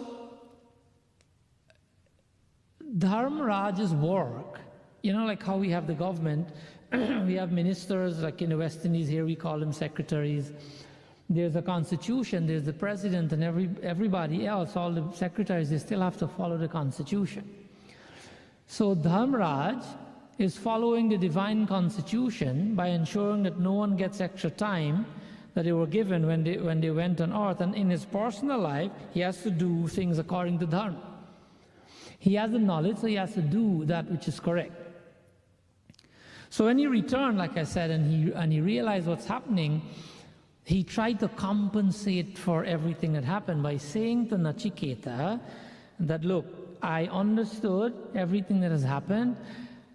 Dharmaraj's work, like how we have the government, we have ministers, like in the West Indies here we call them secretaries. There's a constitution, there's the president, and everybody else, all the secretaries, they still have to follow the constitution. So Dharmaraj is following the divine constitution by ensuring that no one gets extra time that they were given when they went on earth. And in his personal life, he has to do things according to dharma. He has the knowledge, so he has to do that which is correct. So when he returned, like I said, and he realized what's happening, he tried to compensate for everything that happened by saying to Nachiketa that, look, I understood everything that has happened.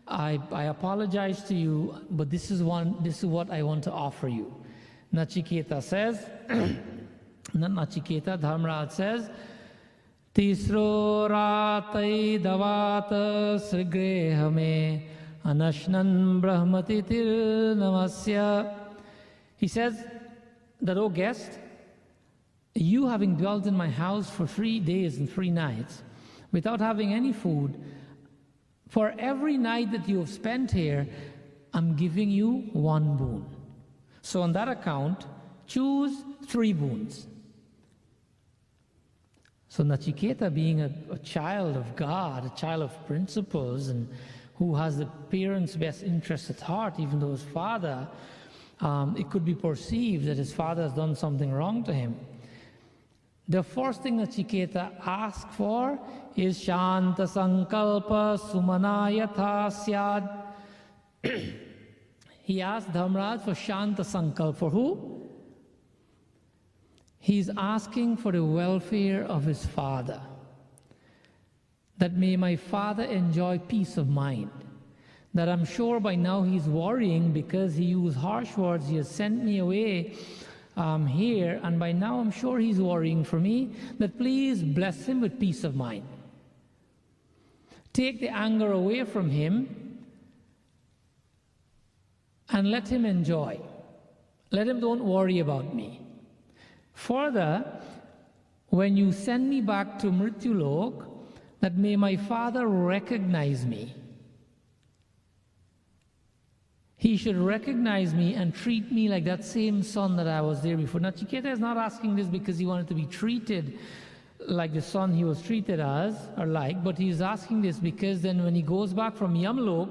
I apologize to you, but this is what I want to offer you. Nachiketa says, Dharmaraj says, Tisro ratai davata srigrehame anashnan brahmatitir namasya. He says that, O guest, you having dwelt in my house for 3 days and 3 nights, without having any food, for every night that you have spent here, I'm giving you 1 boon. So on that account, choose 3 boons. So Nachiketa, being a child of God, a child of principles, and who has the parents' best interests at heart, even though his father, it could be perceived that his father has done something wrong to him. The first thing Nachiketa asks for is Shanta Sankalpa Sumanayatha Syad. He asked Dharmaraj for Shanta Sankalpa. For who? He's asking for the welfare of his father. That may my father enjoy peace of mind. That I'm sure by now he's worrying because he used harsh words. He has sent me away here, and by now I'm sure he's worrying for me. That please bless him with peace of mind. Take the anger away from him and let him enjoy. Let him don't worry about me. Further, when you send me back to Mrityulok, that may my father recognize me. He should recognize me and treat me like that same son that I was there before. Nachiketa is not asking this because he wanted to be treated like the son he was treated as, or like, but he's asking this because then when he goes back from Yamlok,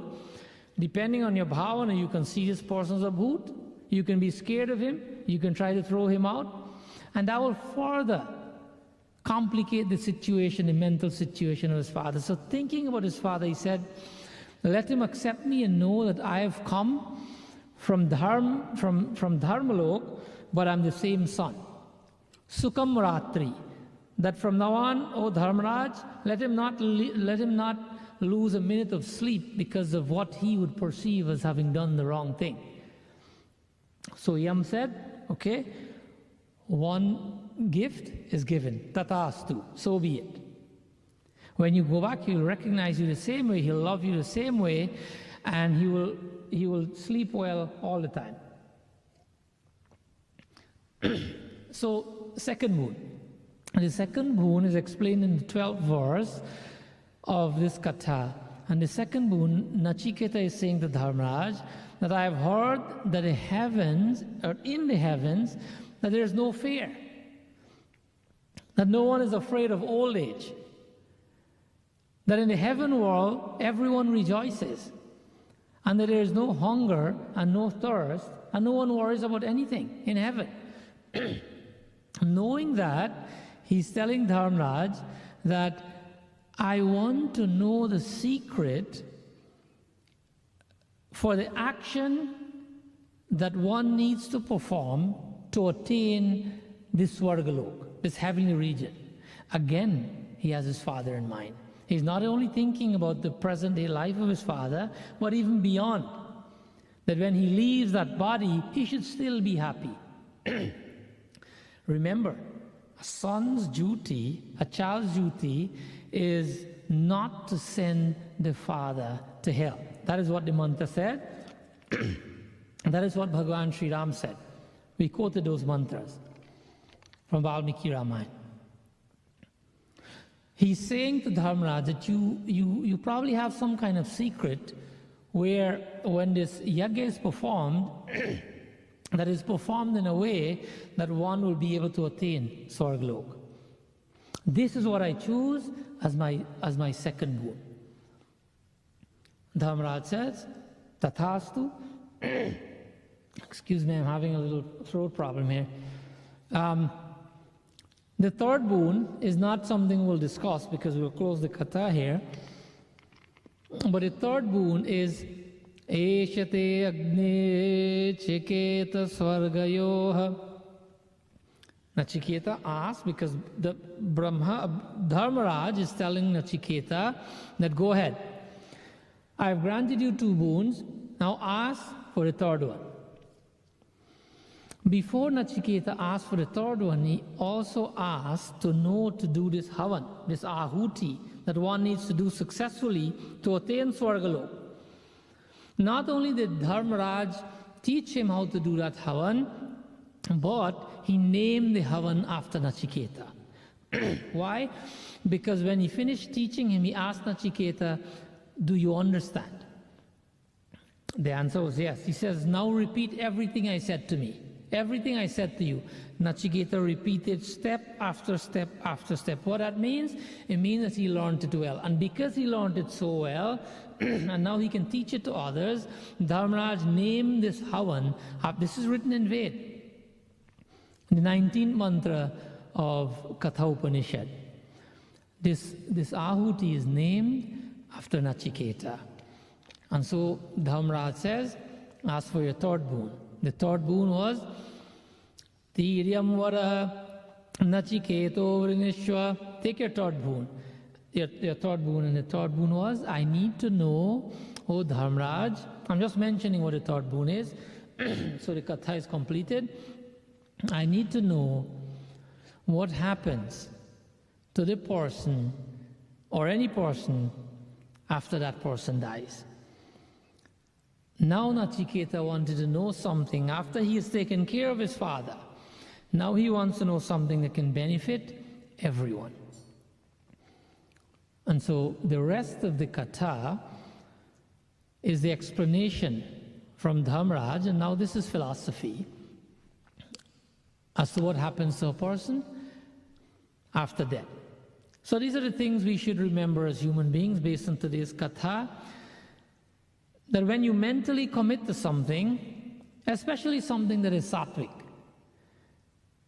depending on your bhavana, you can see this person's a bhoot, you can be scared of him, you can try to throw him out, and that will further complicate the situation, the mental situation of his father. So thinking about his father, he said, let him accept me and know that I have come from Dharmalok, but I'm the same son. Sukham Ratri. That from now on, O Dharmaraj, let him not lose a minute of sleep because of what he would perceive as having done the wrong thing. So Yam said, okay, 1 gift is given, tatastu, so be it. When you go back, he'll recognize you the same way, he'll love you the same way, and he will sleep well all the time. So, second boon. The second boon is explained in the 12th verse of this katha. And the second boon, Nachiketa is saying to Dharmaraj, that I have heard that the heavens, or in the heavens, that there is no fear, that no one is afraid of old age, that in the heaven world everyone rejoices, and that there is no hunger and no thirst, and no one worries about anything in heaven. Knowing that, he's telling Dharmaraj that I want to know the secret for the action that one needs to perform to attain this Swargalok, this heavenly region. Again, he has his father in mind. He's not only thinking about the present-day life of his father, but even beyond. That when he leaves that body, he should still be happy. Remember, a son's duty, a child's duty, is not to send the father to hell. That is what the mantra said. That is what Bhagavan Sri Ram said. We quoted those mantras from Valmiki Ramayan. He's saying to Dharmaraj that you probably have some kind of secret where when this yajna is performed, that is performed in a way that one will be able to attain Swargalok. This is what I choose as my second boon. Dharmaraj says, Tathastu. Excuse me, I'm having a little throat problem here. The third boon is not something we'll discuss because we'll close the katha here. But the third boon is Eshate Agne Chiketa Swargayoha. Nachiketa asks, because the Dharmaraj is telling Nachiketa that go ahead. I have granted you 2 boons, now ask for the third one. Before Nachiketa asked for the third one, he also asked to know to do this havan, this ahuti, that one needs to do successfully to attain Swargalok. Not only did Dharmaraj teach him how to do that havan, but he named the havan after Nachiketa. Why? Because when he finished teaching him, he asked Nachiketa, do you understand? The answer was yes. He says, now repeat everything I said to me. Everything I said to you. Nachiketa repeated step after step after step. What that means? It means that he learned it well. And because he learned it so well, and now he can teach it to others, Dharmaraj named this havan. This is written in Ved, the 19th mantra of Katha Upanishad. This ahuti is named after Nachiketa. And so Dharmaraj says, ask for your third boon. The third boon was Tiryam Vara Nachiketo Vrinishwa. Take your third boon. Your third boon. And the third boon was, I need to know, oh Dharmaraj, I'm just mentioning what the third boon is, so the katha is completed. I need to know what happens to the person or any person after that person dies. Now Nachiketa wanted to know something after he has taken care of his father. Now he wants to know something that can benefit everyone. And so the rest of the katha is the explanation from Dharmaraj, and now this is philosophy as to what happens to a person after death. So these are the things we should remember as human beings based on today's katha. That when you mentally commit to something, especially something that is sattvic,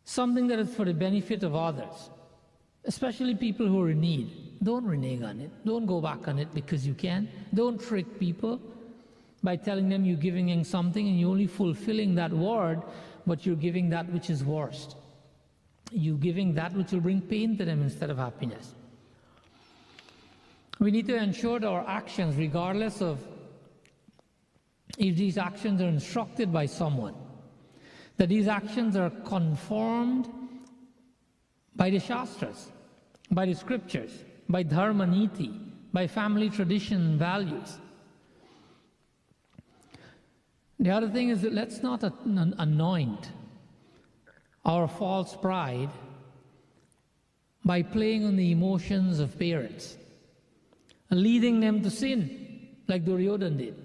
something that is for the benefit of others, especially people who are in need, don't renege on it. Don't go back on it because you can. Don't trick people by telling them you're giving them something and you're only fulfilling that word, but you're giving that which is worst. You're giving that which will bring pain to them instead of happiness. We need to ensure that our actions, regardless of if these actions are instructed by someone, that these actions are conformed by the Shastras, by the scriptures, by dharma niti, by family tradition and values. The other thing is that let's not anoint our false pride by playing on the emotions of parents and leading them to sin, like Duryodhana did.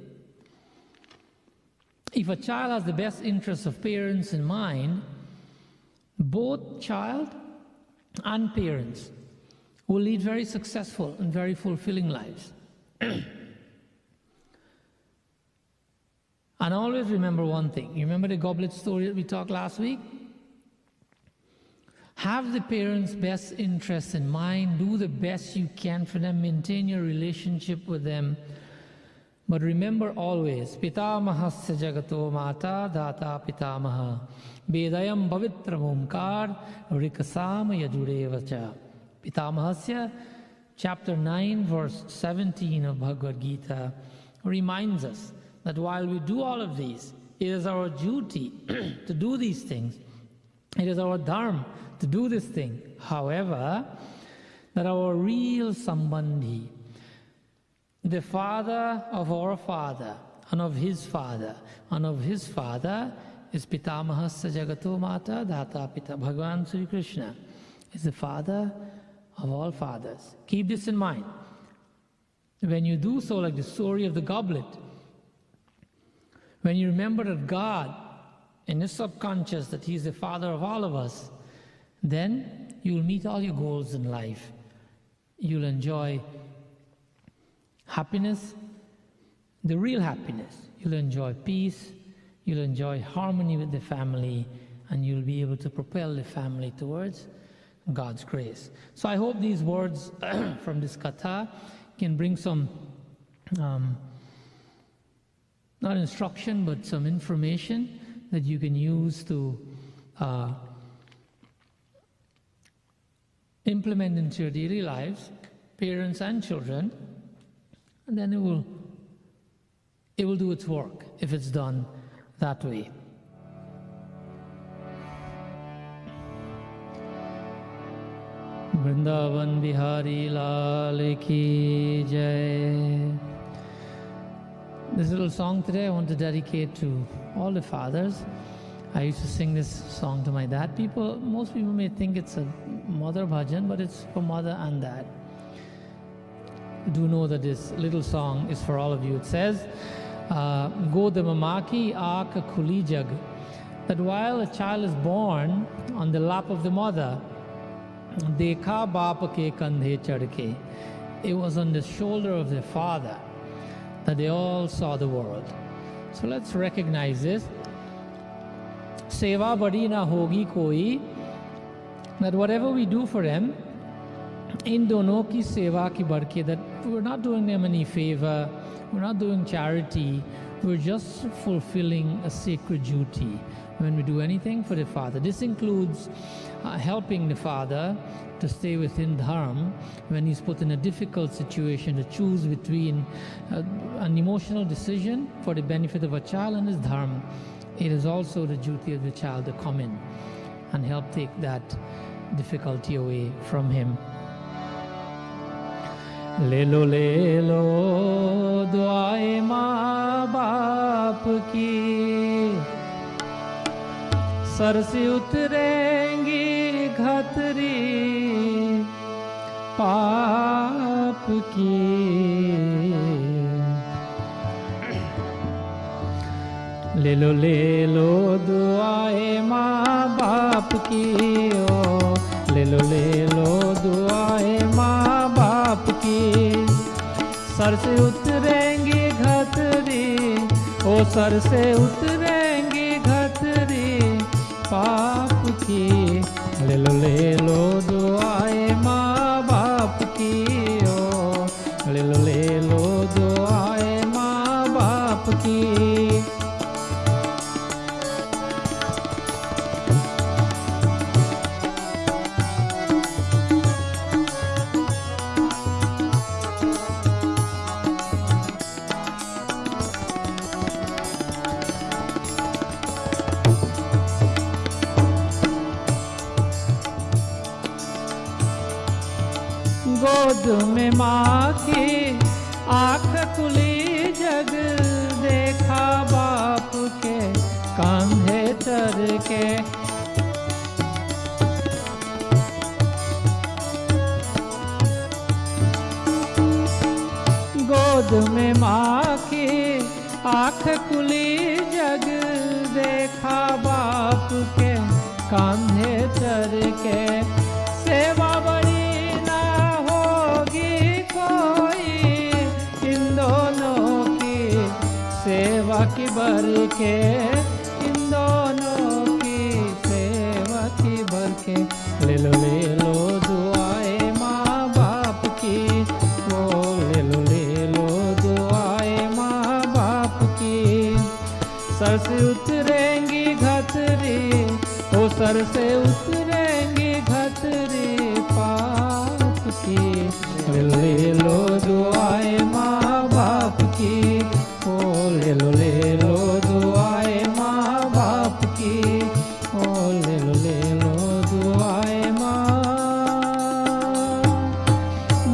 If a child has the best interests of parents in mind, both child and parents will lead very successful and very fulfilling lives. And always remember one thing. You remember the goblet story that we talked last week? Have the parents' best interests in mind. Do the best you can for them. Maintain your relationship with them. But remember always, Pitamahasya jagato mata data pitamaha Vedayam bhavitra mumkar rikasam yajurevacha. Pitamahasya, chapter 9, verse 17 of Bhagavad Gita, reminds us that while we do all of these, it is our duty to do these things. It is our dharma to do this thing. However, that our real sambandhi, the father of our father, and of his father, and of his father, is Pitamahasya Jagato Mata Data Pita. Bhagavan Sri Krishna is the father of all fathers. Keep this in mind. When you do so, like the story of the goblet, when you remember that God, in His subconscious, that He is the Father of all of us, then you will meet all your goals in life. You'll enjoy happiness, the real happiness. You'll enjoy peace, you'll enjoy harmony with the family, and you'll be able to propel the family towards God's grace. So I hope these words from this katha can bring some not instruction, but some information that you can use to implement into your daily lives, parents and children, and then it will do its work if it's done that way. Vrindavan Bihari Lal Ki Jai. This little song today I want to dedicate to all the fathers. I used to sing this song to my dad. Most people may think it's a mother bhajan, but it's for mother and dad. Do know that this little song is for all of you. It says, Goda mamaki aaka khuli jag, that while a child is born on the lap of the mother, dekha baap ke kandhe chadke, it was on the shoulder of the father that they all saw the world. So let's recognize this. Seva badi na hogi koi, that whatever we do for them, in dono ki seva ki barke, that we're not doing them any favor, we're not doing charity, we're just fulfilling a sacred duty when we do anything for the father. This includes helping the father to stay within dharma when he's put in a difficult situation to choose between an emotional decision for the benefit of a child and his dharma. It is also the duty of the child to come in and help take that difficulty away from him. Lelo duaye maa baap ki, sir से उतरेंगी घतरी पाप की, ले लो दुआएं माँ बाप की, ओ ले लो दुआएं माँ बाप की, सर से उतरेंगी घतरी, ओ सर से उतरेंगी घतरी पाप की, ले लो दुआएं माँ बाप की, ओ ले लो दुआएं माँ बाप की. गोद में माँ की आँख खुली जग देखा बाप के कांधे चढ़ के, गोद में माँ की आँख खुली जग देखा बाप के कांधे चढ़ के, सेवा बड़ी ना होगी कोई, इन दोनों की सेवा की भर के, इन दोनों की सेवा की भर के। ले लो दुआएं माँ बाप की, वो ले लो दुआएं माँ बाप की। सर से उतरेंगी घतरी, ओ सर से उतरेंगी घतरी पाप की। ले लो दुआएं माँ बाप की, ओ ले लो दुआएं माँ बाप की, ओ ले लो दुआएं माँ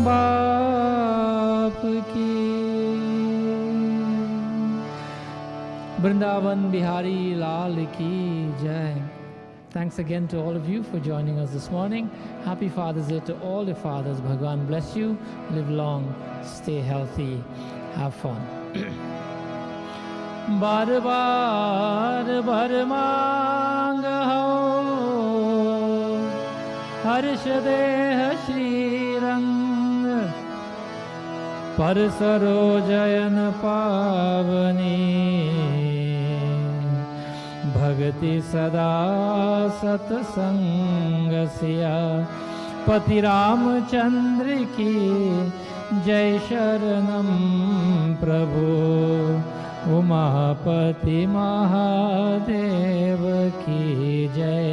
बाप की। Vrindavan Bihari Lal ki jai. Thanks again to all of you for joining us this morning. Happy Father's Day to all the fathers. Bhagwan bless you. Live long, stay healthy, have fun. बार बार भर मांग हो, हर्ष देह श्रीरंग, पर सरोजयन पावनी, भगति सदा सतसंग सिया। पति रामचंद्र की जय, शरणम प्रभु उमापति महादेव की जय।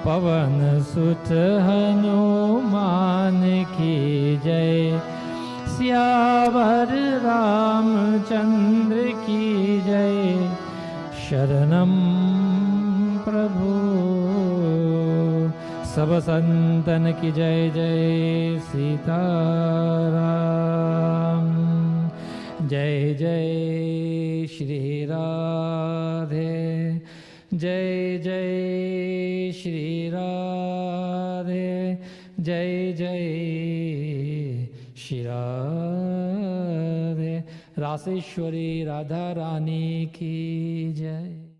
पवन सुत हनुमान की जय, सियावर रामचंद्र की जय। शरणम प्रभु सब संतन की जय, जय सीताराम। जय जय श्री राधे, जय जय श्री राधे, जय जय श्री राधे। रासेश्वरी राधा रानी की जय।